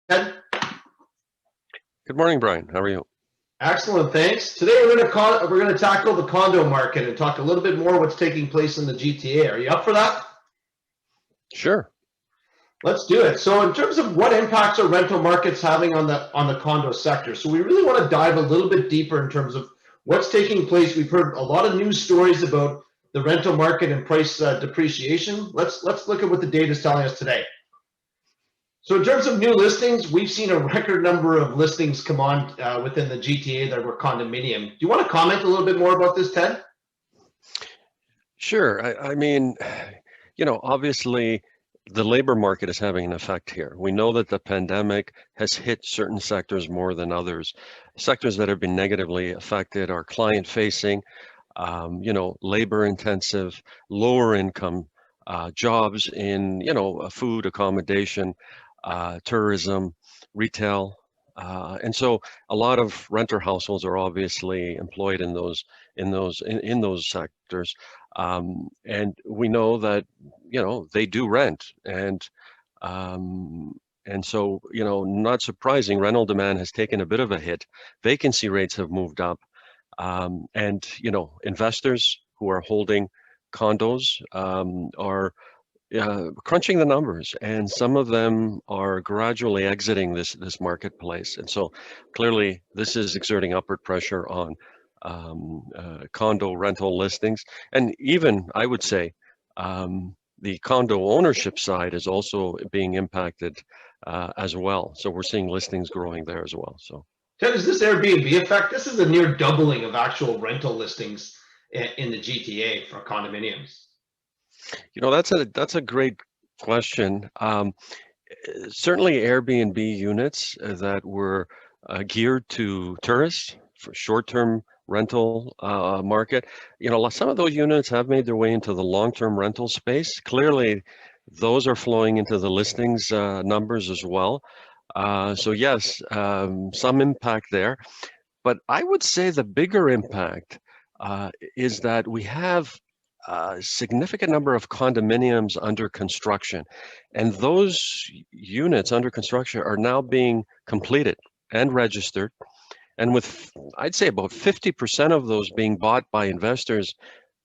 Ted? Good morning, Brian. How are you? Excellent, thanks. Today we're going to tackle the condo market and talk a little bit more what's taking place in the GTA. Are you up for that? Sure. Let's do it. So in terms of what impacts are rental markets having on the condo sector, so we really want to dive a little bit deeper in terms of what's taking place. We've heard a lot of news stories about the rental market and price depreciation. Let's look at what the data is telling us today. So in terms of new listings, we've seen a record number of listings come on within the GTA that were condominium. Do you want to comment a little bit more about this, Ted? Sure. I mean, obviously the labor market is having an effect here. We know that the pandemic has hit certain sectors more than others. Sectors that have been negatively affected are client facing, labor intensive, lower income jobs in, food, accommodation, tourism, retail. And so a lot of renter households are obviously employed in those sectors. And we know that, they do rent and so, not surprising, rental demand has taken a bit of a hit. Vacancy rates have moved up. And, investors who are holding condos are crunching the numbers, and some of them are gradually exiting this marketplace. And so clearly this is exerting upward pressure on condo rental listings. And even I would say the condo ownership side is also being impacted as well. So we're seeing listings growing there as well. So Ted, is this Airbnb effect? This is a near doubling of actual rental listings in the GTA for condominiums. that's a great question. Certainly Airbnb units that were geared to tourists for short-term rental market. Some of those units have made their way into the long-term rental space. Clearly, those are flowing into the listings numbers as well. So yes, some impact there. But I would say the bigger impact is that we have a significant number of condominiums under construction, and those units under construction are now being completed and registered. And with, I'd say about 50% of those being bought by investors,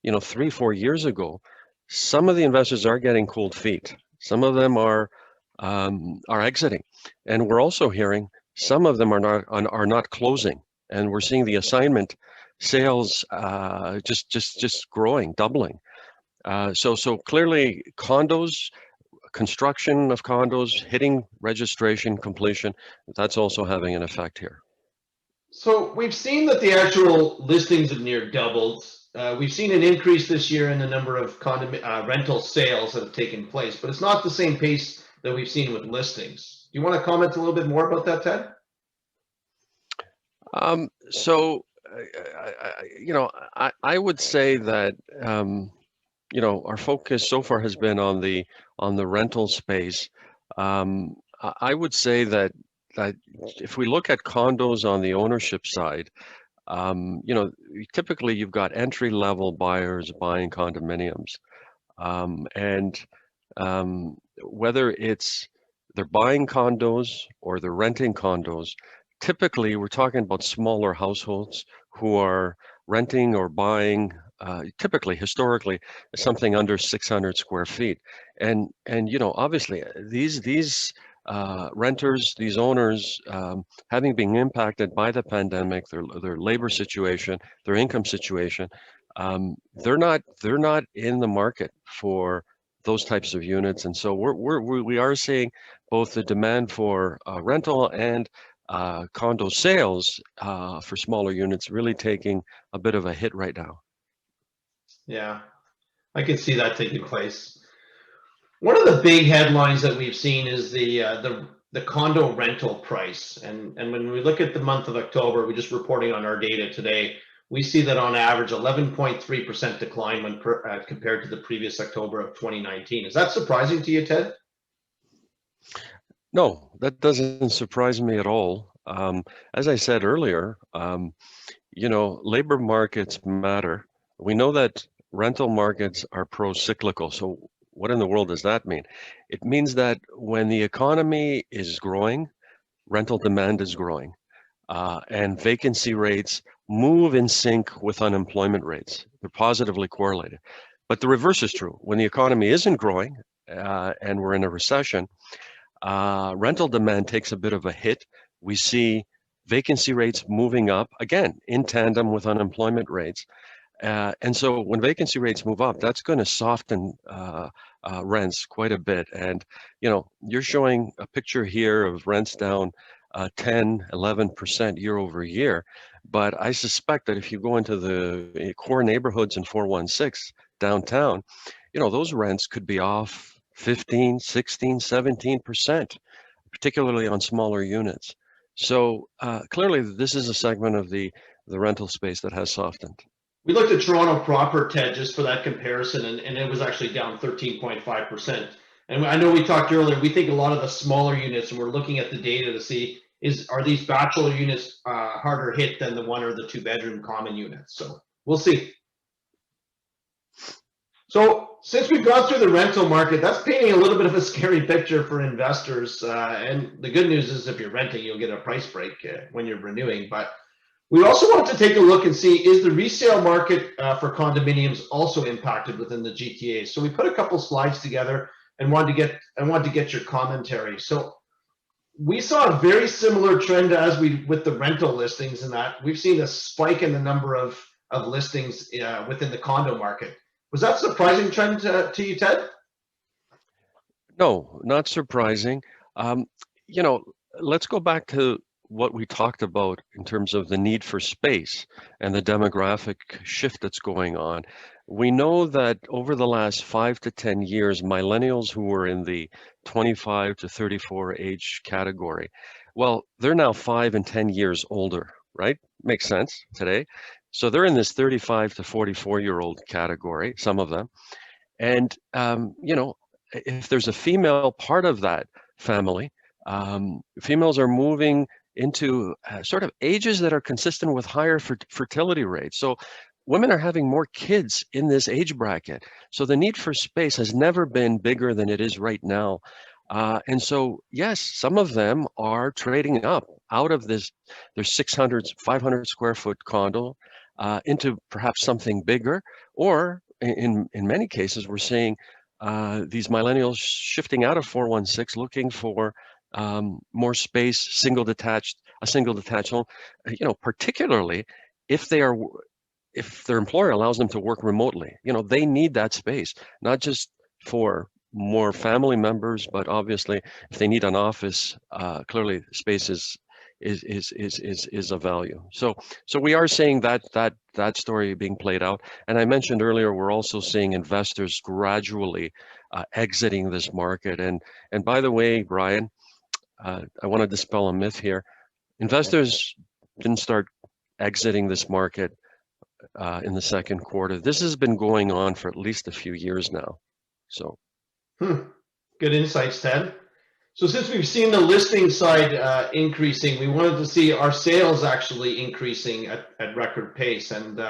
3, 4 years ago, some of the investors are getting cold feet. Some of them are exiting, and we're also hearing some of them are not closing, and we're seeing the assignment sales just growing, doubling. So clearly, construction of condos hitting registration completion, that's also having an effect here. So we've seen that the actual listings have near doubled. We've seen an increase this year in the number of rental sales that have taken place, but it's not the same pace that we've seen with listings. Do you want to comment a little bit more about that, Ted? So, I would say that our focus so far has been on the rental space. I would say that if we look at condos on the ownership side, typically you've got entry-level buyers buying condominiums, and whether they're buying condos or they're renting condos, typically we're talking about smaller households who are renting or buying, typically historically something under 600 square feet. And obviously these renters, these owners, having been impacted by the pandemic, their labor situation, their income situation, they're not in the market for those types of units. And so we are seeing both the demand for rental and condo sales for smaller units really taking a bit of a hit right now. Yeah, I can see that taking place. One of the big headlines that we've seen is the condo rental price, and when we look at the month of October, we're just reporting on our data today. We see that on average 11.3% decline when compared to the previous October of 2019. Is that surprising to you, Ted? No, that doesn't surprise me at all. As I said earlier, labor markets matter. We know that rental markets are pro-cyclical. So what in the world does that mean? It means that when the economy is growing, rental demand is growing, and vacancy rates move in sync with unemployment rates. They're positively correlated. But the reverse is true. When the economy isn't growing and we're in a recession, rental demand takes a bit of a hit. We see vacancy rates moving up, again, in tandem with unemployment rates. And so when vacancy rates move up, that's going to soften rents quite a bit. And, you're showing a picture here of rents down 10, 11% year over year. But I suspect that if you go into the core neighborhoods in 416 downtown, those rents could be off 15, 16, 17%, particularly on smaller units. So clearly, this is a segment of the rental space that has softened. We looked at Toronto proper, Ted, just for that comparison, and it was actually down 13.5%. And I know we talked earlier, we think a lot of the smaller units, and we're looking at the data to see are these bachelor units harder hit than the 1 or the 2 bedroom common units. So we'll see. So since we've gone through the rental market, that's painting a little bit of a scary picture for investors. And the good news is if you're renting, you'll get a price break when you're renewing. But we also want to take a look and see, is the resale market for condominiums also impacted within the GTA? So we put a couple slides together and wanted to get your commentary. So we saw a very similar trend as with the rental listings, in that we've seen a spike in the number of listings within the condo market. Was that a surprising trend to you, Ted? No, not surprising. Let's go back to what we talked about in terms of the need for space and the demographic shift that's going on. We know that over the last 5 to 10 years, millennials who were in the 25 to 34 age category, well, they're now 5 and 10 years older, right? Makes sense today. So they're in this 35 to 44-year-old category, some of them. And, if there's a female part of that family, females are moving into sort of ages that are consistent with higher fertility rates. So women are having more kids in this age bracket. So the need for space has never been bigger than it is right now. And so, yes, some of them are trading up out of their 600, 500 square foot condo into perhaps something bigger, or in many cases, we're seeing these millennials shifting out of 416, looking for more space, a single detached home, particularly if their employer allows them to work remotely. They need that space, not just for more family members, but obviously if they need an office, clearly space is a value. So we are seeing that story being played out. And I mentioned earlier, we're also seeing investors gradually exiting this market. And by the way, Brian, I want to dispel a myth here. Investors didn't start exiting this market in the second quarter. This has been going on for at least a few years now. So, good insights, Ted. So since we've seen the listing side increasing, we wanted to see our sales actually increasing at record pace. And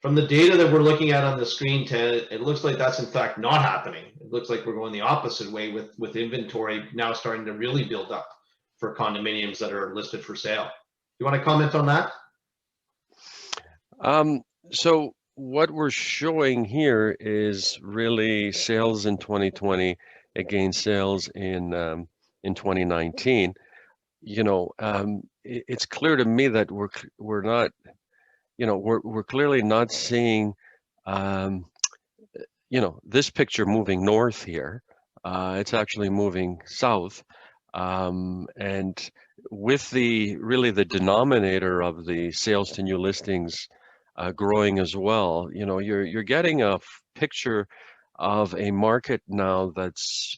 from the data that we're looking at on the screen, Ted, it looks like that's in fact not happening. It looks like we're going the opposite way with inventory now starting to really build up for condominiums that are listed for sale. You want to comment on that? So what we're showing here is really sales in 2020 against sales in 2019. It's clear to me that we're not, we're clearly not seeing, this picture moving north here. It's actually moving south, and with the denominator of the sales to new listings growing as well, you're getting a picture of a market now that's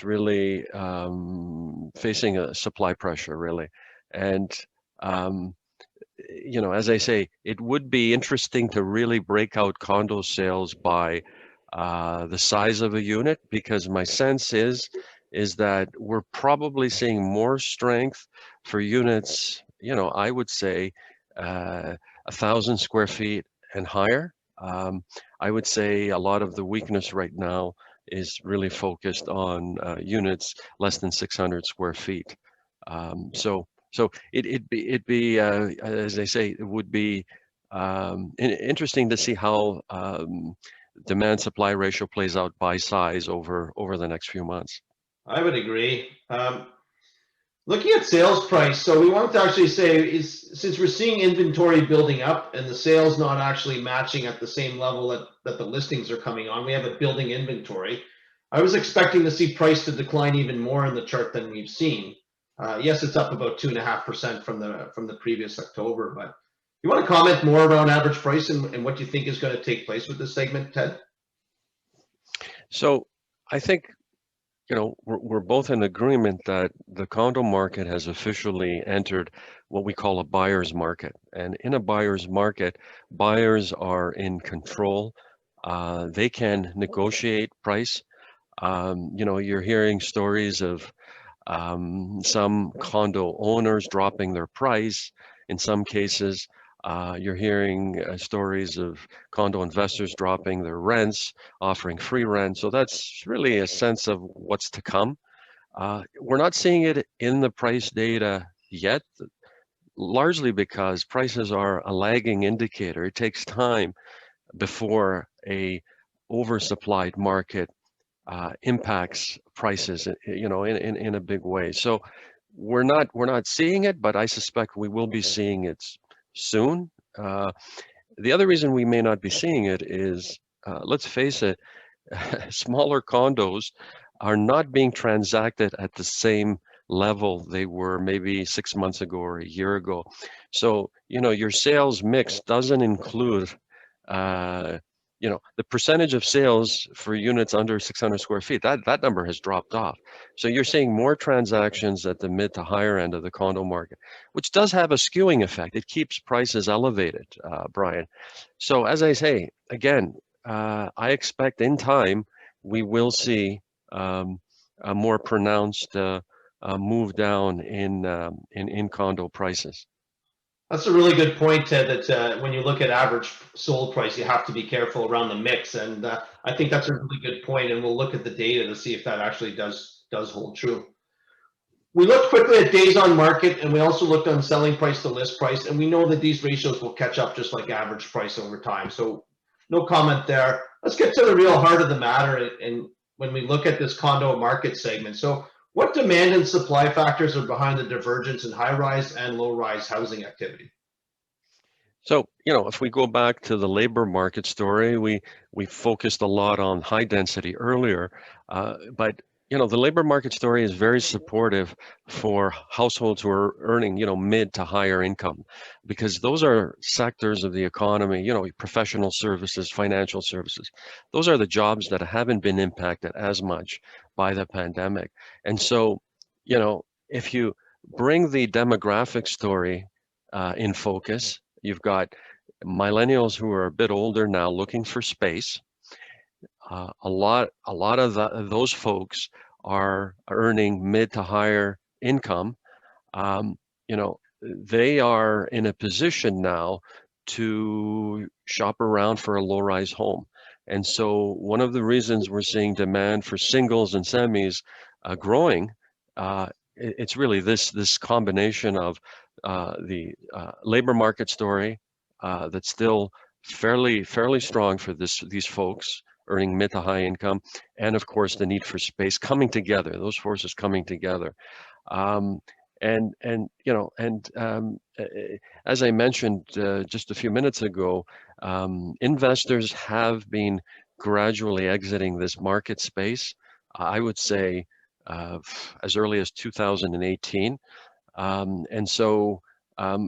really facing a supply pressure, really. And as I say, it would be interesting to really break out condo sales by the size of a unit, because my sense is that we're probably seeing more strength for units, I would say 1,000 square feet and higher. I would say a lot of the weakness right now is really focused on units less than 600 square feet. So it'd be as they say, it would be interesting to see how demand supply ratio plays out by size over the next few months. I would agree. Looking at sales price, so we wanted to actually say is since we're seeing inventory building up and the sales not actually matching at the same level that the listings are coming on, we have a building inventory. I was expecting to see price to decline even more in the chart than we've seen. Yes, it's up about 2.5% from the previous October, but you want to comment more around average price and what you think is going to take place with this segment, Ted? So I think, you know, we're both in agreement that the condo market has officially entered what we call a buyer's market. And in a buyer's market, buyers are in control. They can negotiate price. You know, you're hearing stories of some condo owners dropping their price. In some cases, you're hearing stories of condo investors dropping their rents, offering free rent. So that's really a sense of what's to come. We're not seeing it in the price data yet, largely because prices are a lagging indicator. It takes time before a oversupplied market impacts prices, you know, in a big way. So we're not seeing it, but I suspect we will be seeing it soon. The other reason we may not be seeing it is, let's face it, smaller condos are not being transacted at the same level they were maybe 6 months ago or a year ago. So, you know, your sales mix doesn't include you know, the percentage of sales for units under 600 square feet, that number has dropped off. So you're seeing more transactions at the mid to higher end of the condo market, which does have a skewing effect. It keeps prices elevated, Brian. So as I say, again, I expect in time we will see a more pronounced move down in condo prices. That's a really good point, Ted, that when you look at average sold price, you have to be careful around the mix. And I think that's a really good point, and we'll look at the data to see if that actually does hold true. We looked quickly at days on market, and we also looked on selling price to list price, and we know that these ratios will catch up just like average price over time. So no comment there. Let's get to the real heart of the matter, and when we look at this condo market segment. So what demand and supply factors are behind the divergence in high-rise and low-rise housing activity? So, you know, if we go back to the labor market story, we focused a lot on high density earlier, but you know, the labor market story is very supportive for households who are earning, you know, mid to higher income, because those are sectors of the economy, you know, professional services, financial services. Those are the jobs that haven't been impacted as much by the pandemic. And so, you know, if you bring the demographic story in focus, you've got millennials who are a bit older now looking for space. A lot of those folks are earning mid to higher income. You know, they are in a position now to shop around for a low-rise home. And so one of the reasons we're seeing demand for singles and semis growing, it's really this combination of the labor market story that's still fairly strong for these folks earning mid to high income, and of course the need for space coming together. Those forces coming together, and you know, and as I mentioned just a few minutes ago, investors have been gradually exiting this market space. I would say as early as 2018. And so,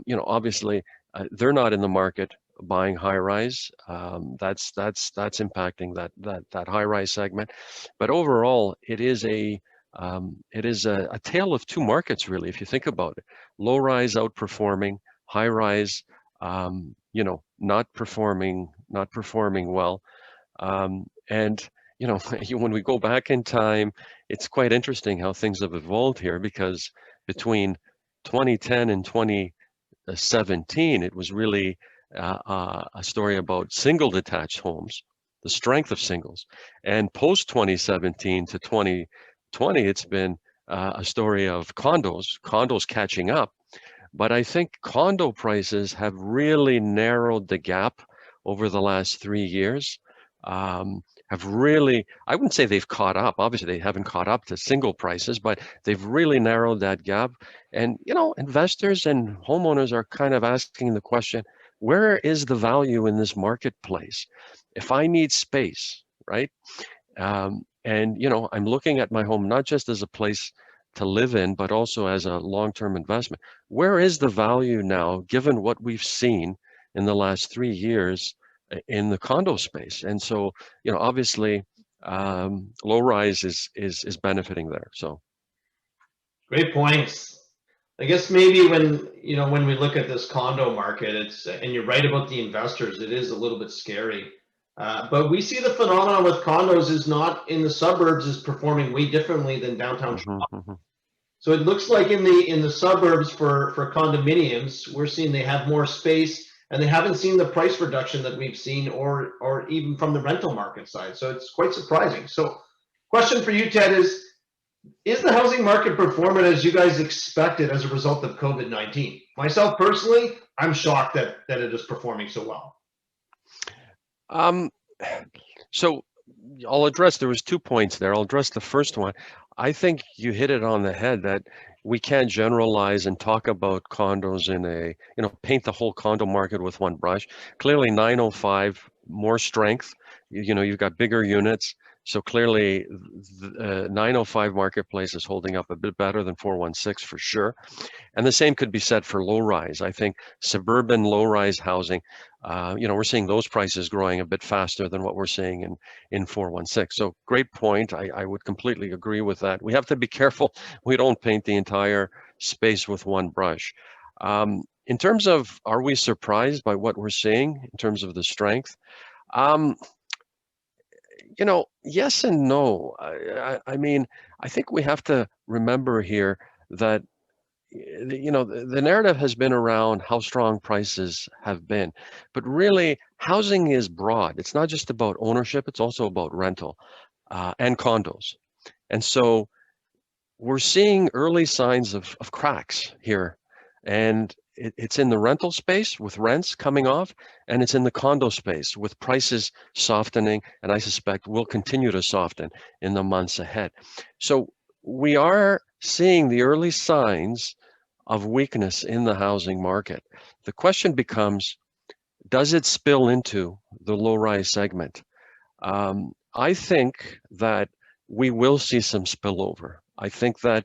you know, obviously, they're not in the market buying high rise. That's impacting that high rise segment. But overall, it is a tale of two markets, really, if you think about it. Low rise outperforming, high rise, you know, not performing well. And you know, when we go back in time, it's quite interesting how things have evolved here, because between 2010 and 2017, it was really a story about single detached homes. the strength of singles. And post 2017 to 2020, it's been a story of condos catching up. But I think condo prices have really narrowed the gap over the last 3 years. Have really, I wouldn't say they've caught up. Obviously, they haven't caught up to single prices, but they've really narrowed that gap. And, investors and homeowners are kind of asking the question, where is the value in this marketplace? If I need space, right? And, I'm looking at my home not just as a place to live in, but also as a long-term investment. Where is the value now, given what we've seen in the last 3 years in the condo space? And so, obviously, low rise is benefiting there. So, Great points. I guess maybe when we look at this condo market, and you're right about the investors, it is a little bit scary. But we see the phenomenon with condos is not in the suburbs is performing way differently than downtown Toronto. So it looks like in the suburbs for condominiums, we're seeing they have more space, and they haven't seen the price reduction that we've seen, or even from the rental market side. So it's quite surprising. So, question for you, Ted, is the housing market performing as you guys expected as a result of COVID-19? Myself personally, I'm shocked that it is performing so well. So I'll address, there was 2 points there. I'll address the first one. I think you hit it on the head that we can't generalize and talk about condos paint the whole condo market with one brush. Clearly 905, more strength. You've got bigger units. So clearly the 905 marketplace is holding up a bit better than 416 for sure. And the same could be said for low rise. I think suburban low rise housing, we're seeing those prices growing a bit faster than what we're seeing in 416. So great point. I would completely agree with that. We have to be careful we don't paint the entire space with one brush. In terms of, are we surprised by what we're seeing in terms of the strength? Yes and no. I mean, I think we have to remember here that the narrative has been around how strong prices have been, but really housing is broad. It's not just about ownership, it's also about rental and condos. And so we're seeing early signs of cracks here. And it's in the rental space with rents coming off, and it's in the condo space with prices softening, and I suspect will continue to soften in the months ahead. So we are seeing the early signs of weakness in the housing market. The question becomes, does it spill into the low-rise segment? I think that we will see some spillover. I think that,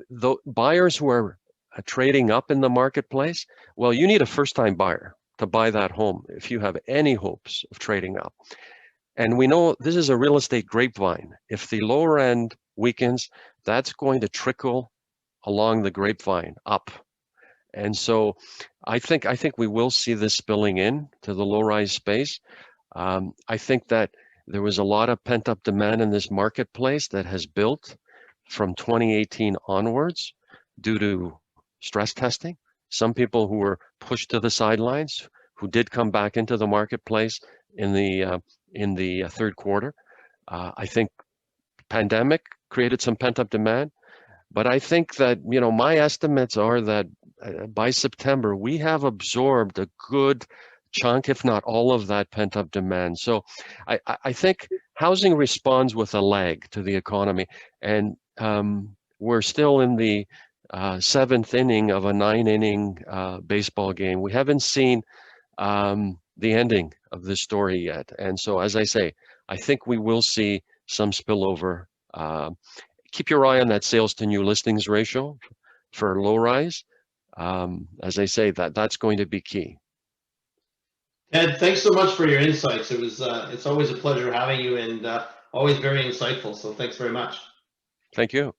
the buyers who are trading up in the marketplace, well, you need a first-time buyer to buy that home if you have any hopes of trading up. And we know this is a real estate grapevine. If the lower end weakens, that's going to trickle along the grapevine up. And so I think we will see this spilling in to the low-rise space. I think that there was a lot of pent-up demand in this marketplace that has built from 2018 onwards due to stress testing. Some people who were pushed to the sidelines, who did come back into the marketplace in the third quarter. I think pandemic created some pent-up demand, but I think that, my estimates are that by September, we have absorbed a good chunk, if not all of that pent-up demand. So I think housing responds with a lag to the economy, and we're still in the seventh inning of a 9-inning baseball game. We haven't seen the ending of this story yet. And so, as I say, I think we will see some spillover. Keep your eye on that sales to new listings ratio for low rise. As I say, that's going to be key. Ted, thanks so much for your insights. It's always a pleasure having you, and always very insightful. So thanks very much. Thank you.